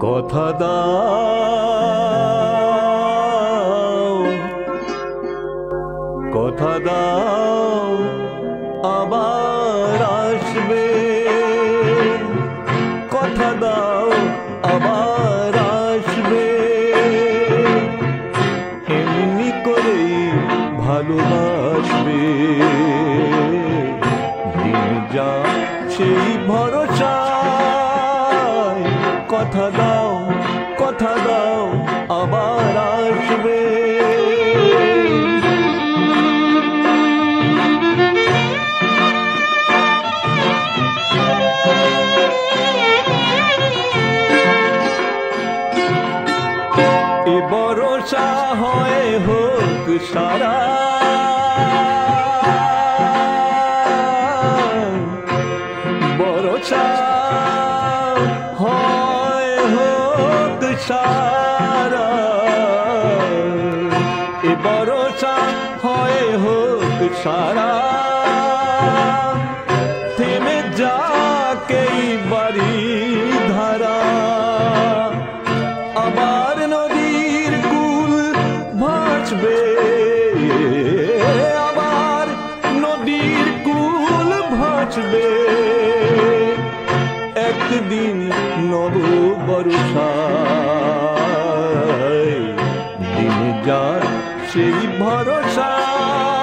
কথা দাও, কথা দাও আবার আসবে, কথা দাও আবার আসবে, এমনি করেই ভালোবাসবে। দিন যা সেই ভরসায়, কথা দাও, কথা দাও আবার আসবে। এ ভরসা হয় হোক সারা, ভরসা হয় হোক সারা, এ ভরসা হয় হোক সারা, থেমে যাকেই বাড়ি ধারা, আবার নদীর কুল ভাসবে, আবার নদীর কুল ভাসবে, একদিন নব বর্ষায়, দিন যার সেই ভরসায়,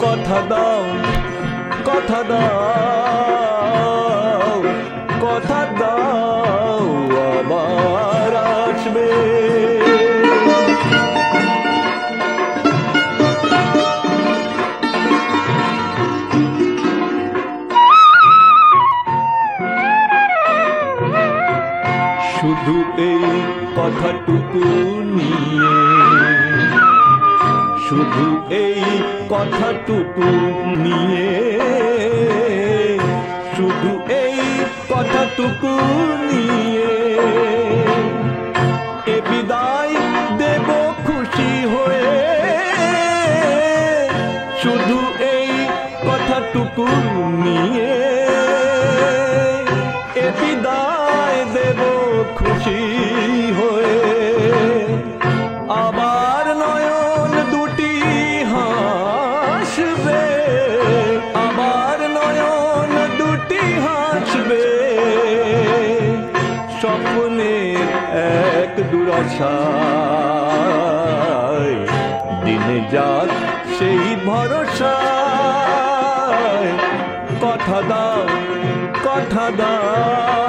কথা দাও, কথা দাও, কথা দাও আবার আসবে। শুধু এই কথাটুকু নিয়ে, শুধু এই কথাটুকু নিয়ে, শুধু এই কথাটুকু নিয়ে, এ বিদায় দেব খুশি হয়ে, শুধু এই কথাটুকু নিয়ে, এ বিদায় দেব খুশি হয়ে, আবার নয়ন দুটি হাসবে, আবার নয়ন দুটি হাসবে, স্বপ্নের এক দুরাশায়, দিনে যাক সেই ভরসায়, কথা দাও, কথা দাও।